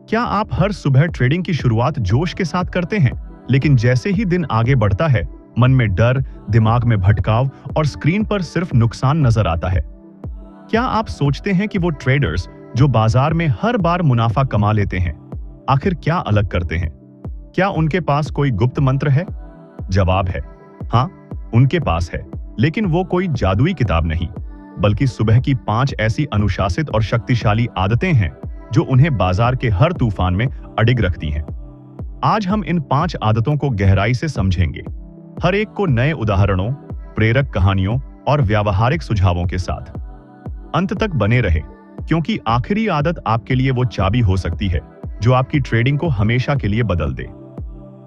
क्या आप हर सुबह ट्रेडिंग की शुरुआत जोश के साथ करते हैं, लेकिन जैसे ही दिन आगे बढ़ता है, मन में डर, दिमाग में भटकाव और स्क्रीन पर सिर्फ नुकसान नजर आता है? क्या आप सोचते हैं कि वो ट्रेडर्स जो बाजार में हर बार मुनाफा कमा लेते हैं, आखिर क्या अलग करते हैं? क्या उनके पास कोई गुप्त मंत्र है? जवाब है हाँ, उनके पास है, लेकिन वो कोई जादुई किताब नहीं, बल्कि सुबह की 5 ऐसी अनुशासित और शक्तिशाली आदतें हैं जो उन्हें बाजार के हर तूफान में अडिग रखती हैं। आज हम इन 5 आदतों को गहराई से समझेंगे, हर एक को नए उदाहरणों, प्रेरक कहानियों और व्यावहारिक सुझावों के साथ। अंत तक बने रहे, क्योंकि आखिरी आदत आपके लिए वो चाबी हो सकती है जो आपकी ट्रेडिंग को हमेशा के लिए बदल दे।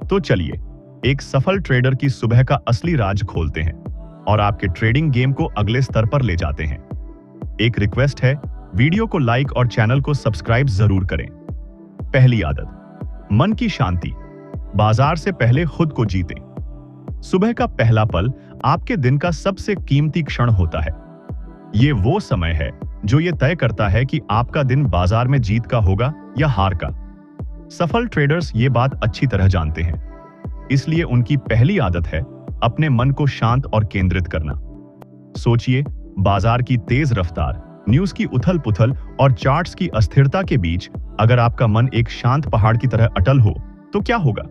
तो चलिए, एक सफल ट्रेडर की सुबह का असली राज खोलते हैं और आपके ट्रेडिंग गेम को अगले स्तर पर ले जाते हैं। एक रिक्वेस्ट है, वीडियो को लाइक और चैनल को सब्सक्राइब जरूर करें। पहली आदत, मन की शांति। बाजार से पहले खुद को जीतें। सुबह का पहला पल आपके दिन का सबसे कीमती क्षण होता है। ये वो समय है जो ये तय करता है कि आपका दिन बाजार में जीत का होगा या हार का। सफल ट्रेडर्स ये बात अच्छी तरह जानते हैं, इसलिए उनकी पहली आदत है अपने मन को शांत और केंद्रित करना। सोचिए, बाजार की तेज रफ्तार, न्यूज की उथल-पुथल और चार्ट्स की अस्थिरता के बीच अगर आपका मन एक शांत पहाड़ की तरह अटल हो तो क्या होगा?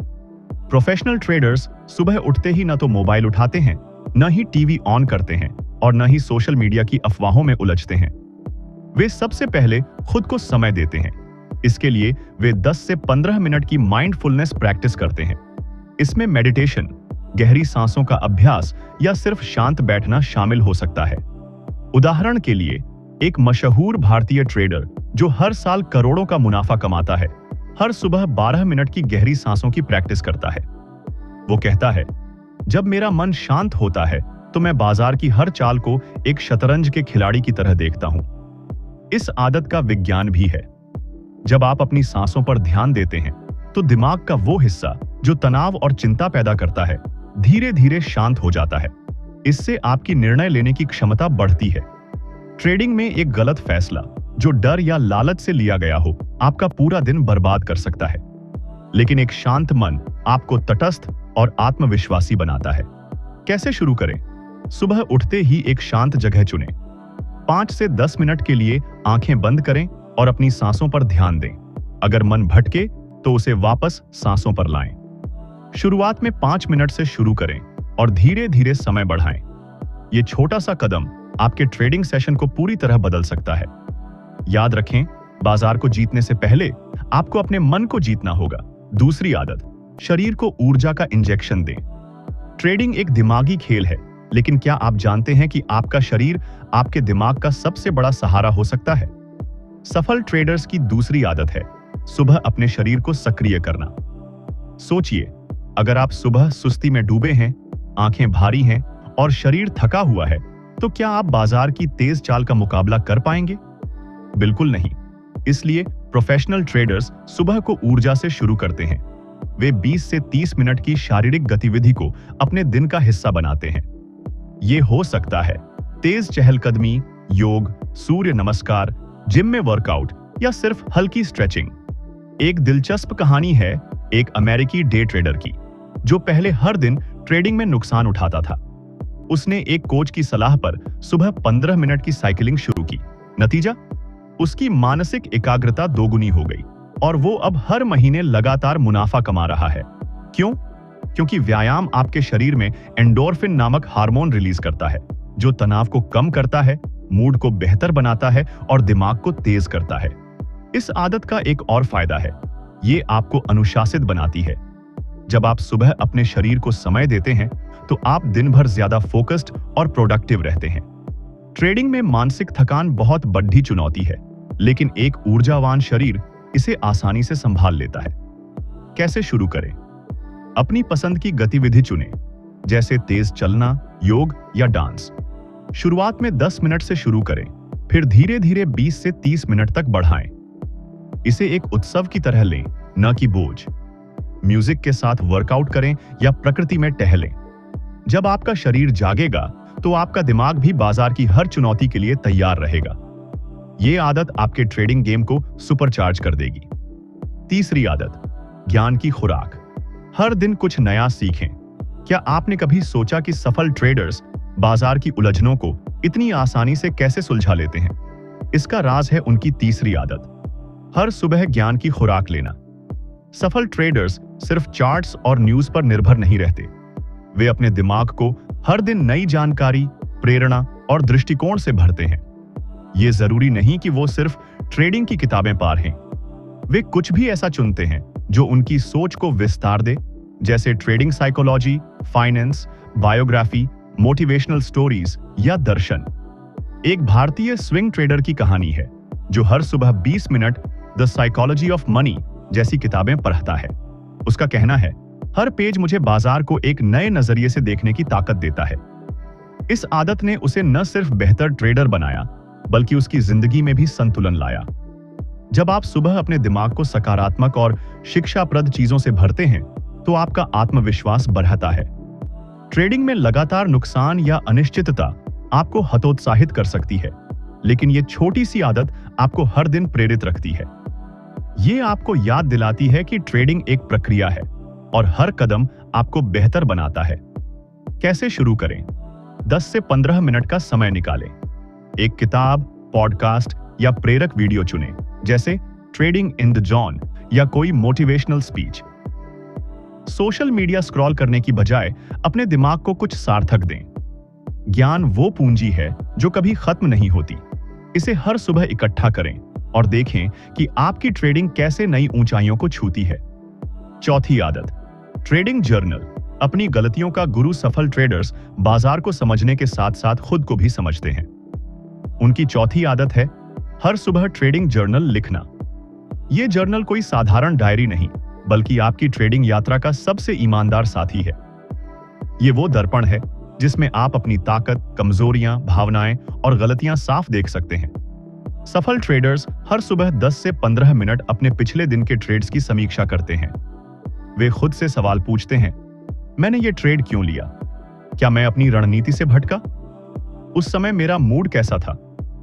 प्रोफेशनल ट्रेडर्स सुबह उठते ही न तो मोबाइल उठाते हैं, न ही टीवी ऑन करते हैं और न ही सोशल मीडिया की अफवाहों में उलझते हैं। वे सबसे पहले खुद को समय देते हैं। इसके लिए वे 10 से 15 मिनट की माइंडफुलनेस प्रैक्टिस करते हैं। इसमें मेडिटेशन, गहरी सांसों का अभ्यास या सिर्फ शांत बैठना शामिल हो सकता है। उदाहरण के लिए, एक मशहूर भारतीय ट्रेडर जो हर साल करोड़ों का मुनाफा कमाता है, हर सुबह 12 मिनट की गहरी सांसों की प्रैक्टिस करता है। वो कहता है, जब मेरा मन शांत होता है तो मैं बाजार की हर चाल को एक शतरंज के खिलाड़ी की तरह देखता हूं। इस आदत का विज्ञान भी है। जब आप अपनी सांसों पर ध्यान देते हैं तो दिमाग का वो हिस्सा जो तनाव और चिंता पैदा करता है, धीरे धीरे शांत हो जाता है। इससे आपकी निर्णय लेने की क्षमता बढ़ती है। ट्रेडिंग में एक गलत फैसला जो डर या लालच से लिया गया हो, आपका पूरा दिन बर्बाद कर सकता है। लेकिन एक शांत मन आपको तटस्थ और आत्मविश्वासी बनाता है। कैसे शुरू करें? सुबह उठते ही एक शांत जगह चुनें। 5 से 10 मिनट के लिए आंखें बंद करें और अपनी सांसों पर ध्यान दें। अगर मन भटके तो उसे वापस सांसों पर लाएं। शुरुआत में 5 मिनट से शुरू करें और धीरे धीरे समय बढ़ाएं। यह छोटा सा कदम आपके ट्रेडिंग सेशन को पूरी तरह बदल सकता है। याद रखें, बाजार को जीतने से पहले आपको अपने मन को जीतना होगा। दूसरी आदत, शरीर को ऊर्जा का इंजेक्शन दें। ट्रेडिंग एक दिमागी खेल है, लेकिन क्या आप जानते हैं कि आपका शरीर आपके दिमाग का सबसे बड़ा सहारा हो सकता है? सफल ट्रेडर्स की दूसरी आदत है सुबह अपने शरीर को सक्रिय करना। सोचिए, अगर आप सुबह सुस्ती में डूबे हैं, आंखें भारी हैं और शरीर थका हुआ है, तो क्या आप बाजार की तेज चाल का मुकाबला कर पाएंगे? बिल्कुल नहीं। इसलिए प्रोफेशनल ट्रेडर्स सुबह को ऊर्जा से शुरू करते हैं। वे 20 से 30 मिनट की शारीरिक गतिविधि को अपने दिन का हिस्सा बनाते हैं। ये हो सकता है तेज चहलकदमी, योग, सूर्य नमस्कार, जिम में वर्कआउट या सिर्फ हल्की स्ट्रेचिंग। एक दिलचस्प कहानी है एक अमेरिकी डे ट्रेडर की, जो पहले हर दिन ट्रेडिंग में नुकसान उठाता था। उसने एक कोच की सलाह पर सुबह 15 मिनट की साइकिलिंग शुरू की। नतीजा, उसकी मानसिक एकाग्रता दोगुनी हो गई और वो अब हर महीने लगातार मुनाफा कमा रहा है। क्यों? क्योंकि व्यायाम आपके शरीर में एंडोर्फिन नामक हार्मोन रिलीज करता है, जो तनाव को कम करता है, मूड को बेहतर बनाता है और दिमाग को तेज करता है। इस आदत का एक और फायदा है, ये आपको अनुशासित बनाती है। जब आप सुबह अपने शरीर को समय देते हैं तो आप दिन भर ज्यादा फोकस्ड और प्रोडक्टिव रहते हैं। ट्रेडिंग में मानसिक थकान बहुत बड़ी चुनौती है, लेकिन एक ऊर्जावान शरीर इसे आसानी से संभाल लेता है। कैसे शुरू करें? अपनी पसंद की गतिविधि चुनें, जैसे तेज चलना, योग या डांस। शुरुआत में 10 मिनट से शुरू करें, फिर धीरे धीरे 20 से 30 मिनट तक बढ़ाएं। इसे एक उत्सव की तरह लें, न कि बोझ। म्यूजिक के साथ वर्कआउट करें या प्रकृति में टहलें। जब आपका शरीर जागेगा तो आपका दिमाग भी बाजार की हर चुनौती के लिए तैयार रहेगा। यह आदत आपके ट्रेडिंग गेम को सुपरचार्ज कर देगी। तीसरी आदत, ज्ञान की खुराक। हर दिन कुछ नया सीखें। क्या आपने कभी सोचा कि सफल ट्रेडर्स बाजार की उलझनों को इतनी आसानी से कैसे सुलझा लेते हैं? इसका राज है उनकी तीसरी आदत, हर सुबह ज्ञान की खुराक लेना। सफल ट्रेडर्स सिर्फ चार्ट्स और न्यूज पर निर्भर नहीं रहते। वे अपने दिमाग को हर दिन नई जानकारी, प्रेरणा और दृष्टिकोण से भरते हैं। ये जरूरी नहीं कि वो सिर्फ ट्रेडिंग की किताबें पढ़ें। वे कुछ भी ऐसा चुनते हैं जो उनकी सोच को विस्तार दे, जैसे trading psychology, finance, biography, motivational stories या दर्शन। एक भारतीय स्विंग ट्रेडर की कहानी है जो हर सुबह 20 minute the psychology of money जैसी किताबें पढ़ता है। उसका कहना है, हर पेज मुझे बाजार को एक नए नजरिए से देखने की ताकत देता है। इस आदत ने उसे न सिर्फ बेहतर ट्रेडर बनाया, बल्कि उसकी जिंदगी में भी संतुलन लाया। जब आप सुबह अपने दिमाग को सकारात्मक और शिक्षाप्रद चीजों से भरते हैं, तो आपका आत्मविश्वास बढ़ता है। ट्रेडिंग में लगातार नुकसान या अनिश्चितता आपको हतोत्साहित कर सकती है, लेकिन यह छोटी सी आदत आपको हर दिन प्रेरित रखती है। ये आपको याद दिलाती है कि ट्रेडिंग एक प्रक्रिया है और हर कदम आपको बेहतर बनाता है। कैसे शुरू करें? 10 से 15 मिनट का समय निकालें। एक किताब, पॉडकास्ट या प्रेरक वीडियो चुनें, जैसे ट्रेडिंग इन द जॉन या कोई motivational speech. Social media scroll करने की बजाय अपने दिमाग को कुछ सार्थक दें। ज्ञान वो पूंजी है जो कभी खत्म नहीं होती। इसे हर सुबह इकट्ठा करें और देखें कि आपकी ट्रेडिंग कैसे नई ऊंचाइयों को छूती है। चौथी आदत, ट्रेडिंग जर्नल। अपनी गलतियों का गुरु सफल ट्रेडर्स बाजार को समझने के साथ साथ खुद को भी समझते हैं। उनकी चौथी आदत है हर सुबह ट्रेडिंग जर्नल लिखना। यह जर्नल कोई साधारण डायरी नहीं, बल्कि आपकी ट्रेडिंग यात्रा का सबसे ईमानदार साथी है। यह वो दर्पण है जिसमें आप अपनी ताकत, कमजोरियां, भावनाएं और गलतियां साफ देख सकते हैं। सफल ट्रेडर्स हर सुबह 10 से 15 मिनट अपने पिछले दिन के ट्रेड्स की समीक्षा करते हैं। वे खुद से सवाल पूछते हैं, मैंने ये ट्रेड क्यों लिया? क्या मैं अपनी रणनीति से भटका? उस समय मेरा मूड कैसा था?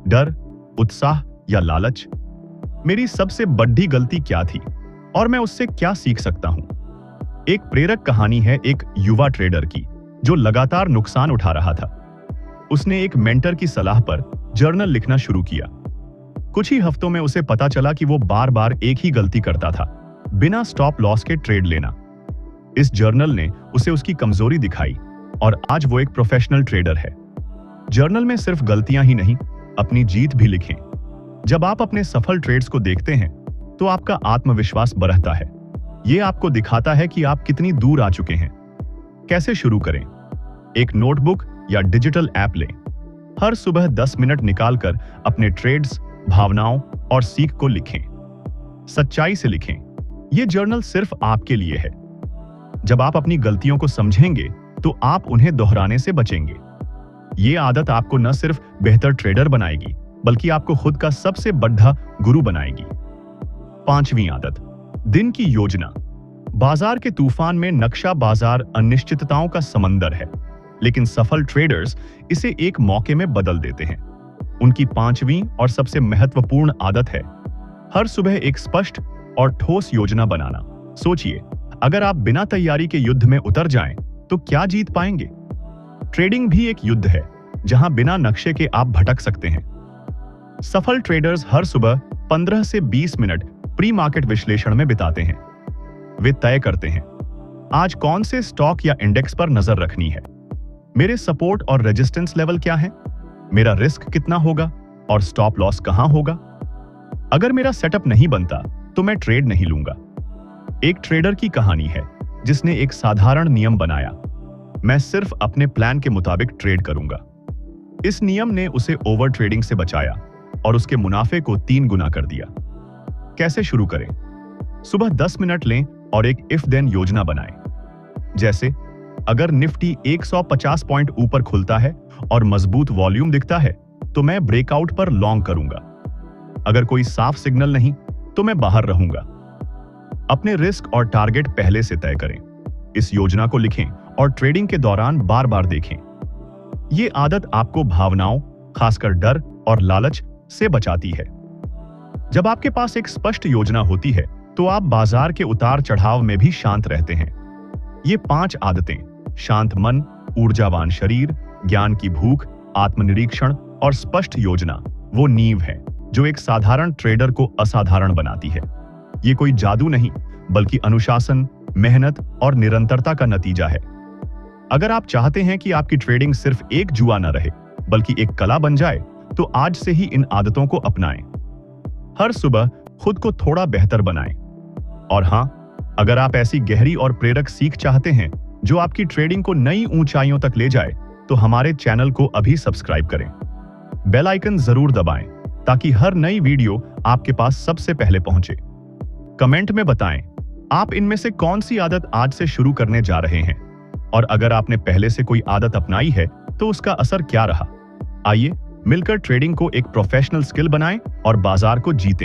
डर, उत्साह या लालच? मेरी सबसे बड़ी गलती क्या थी और मैं उससे क्या सीख सकता हूं? एक प्रेरक कहानी है एक युवा ट्रेडर की जो लगातार नुकसान उठा रहा था। उसने एक मेंटर की सलाह पर जर्नल लिखना शुरू किया। कुछ ही हफ्तों में उसे पता चला कि वो बार बार एक ही गलती करता था, बिना स्टॉप लॉस के ट्रेड लेना। इस जर्नल ने उसे उसकी कमजोरी दिखाई और आज वो एक प्रोफेशनल ट्रेडर है। जर्नल में सिर्फ गलतियां ही नहीं, अपनी जीत भी लिखें। जब आप अपने सफल ट्रेड्स को देखते हैं, तो आपका आत्मविश्वास बढ़ता है। यह आपको दिखाता है कि आप कितनी दूर आ चुके हैं। कैसे शुरू करें? एक नोटबुक या डिजिटल ऐप लें। हर सुबह 10 मिनट निकालकर अपने ट्रेड्स, भावनाओं और सीख को लिखें। सच्चाई से लिखें। यह जर्नल सिर्फ आपके लिए है। जब आप अपनी गलतियों को समझेंगे, तो आप उन्हें दोहराने से बचेंगे। यह आदत आपको न सिर्फ बेहतर ट्रेडर बनाएगी, बल्कि आपको खुद का सबसे बड़ा गुरु बनाएगी। पांचवी आदत, दिन की योजना। बाजार के तूफान में नक्शा बाजार अनिश्चितताओं का समंदर है, लेकिन सफल ट्रेडर्स इसे एक मौके में बदल देते हैं। उनकी पांचवी और सबसे महत्वपूर्ण आदत है हर सुबह एक स्पष्ट और ठोस योजना बनाना। सोचिए, अगर आप बिना तैयारी के युद्ध में उतर जाएं, तो क्या जीत पाएंगे? ट्रेडिंग भी एक युद्ध है, जहां बिना नक्शे के आप भटक सकते हैं। सफल ट्रेडर्स हर सुबह 15 से 20 मिनट प्री मार्केट विश्लेषण में बिताते हैं। वे तय करते हैं, आज कौन से स्टॉक या इंडेक्स पर नजर रखनी है, मेरे सपोर्ट और रेजिस्टेंस लेवल क्या है, मेरा रिस्क कितना होगा और स्टॉप लॉस कहां होगा। अगर मेरा सेटअप नहीं बनता, तो मैं ट्रेड नहीं लूंगा। एक ट्रेडर की कहानी है जिसने एक साधारण नियम बनाया, मैं सिर्फ अपने प्लान के मुताबिक ट्रेड करूंगा। इस नियम ने उसे ओवर ट्रेडिंग से बचाया और उसके मुनाफे को 3 गुना कर दिया। कैसे शुरू करें? सुबह 10 मिनट लें और एक इफ देन योजना बनाएं। जैसे, अगर निफ्टी 150 पॉइंट ऊपर खुलता है और मजबूत वॉल्यूम दिखता है, तो मैं ब्रेकआउट पर लॉन्ग करूंगा। अगर कोई साफ सिग्नल नहीं, तो मैं बाहर रहूंगा। अपने रिस्क और टारगेट पहले से तय करें। इस योजना को लिखें और ट्रेडिंग के दौरान बार बार देखें। यह आदत आपको भावनाओं, खासकर डर और लालच से बचाती है। जब आपके पास एक स्पष्ट योजना होती है, तो आप बाजार के उतार चढ़ाव में भी शांत रहते हैं। ये 5 आदतें, शांत मन, ऊर्जावान शरीर, ज्ञान की भूख, आत्मनिरीक्षण और स्पष्ट योजना, वो नींव है जो एक साधारण ट्रेडर को असाधारण बनाती है। ये कोई जादू नहीं, बल्कि अनुशासन, मेहनत और निरंतरता का नतीजा है। अगर आप चाहते हैं कि आपकी ट्रेडिंग सिर्फ एक जुआ न रहे, बल्कि एक कला बन जाए, तो आज से ही इन आदतों को अपनाएं। हर सुबह खुद को थोड़ा बेहतर बनाएं। और हां, अगर आप ऐसी गहरी और प्रेरक सीख चाहते हैं जो आपकी ट्रेडिंग को नई ऊंचाइयों तक ले जाए, तो हमारे चैनल को अभी सब्सक्राइब करें। बेल आइकन जरूर दबाएं ताकि हर नई वीडियो आपके पास सबसे पहले पहुंचे। कमेंट में बताएं आप इनमें से कौन सी आदत आज से शुरू करने जा रहे हैं, और अगर आपने पहले से कोई आदत अपनाई है तो उसका असर क्या रहा। आइए मिलकर ट्रेडिंग को एक प्रोफेशनल स्किल बनाएं और बाजार को जीतें।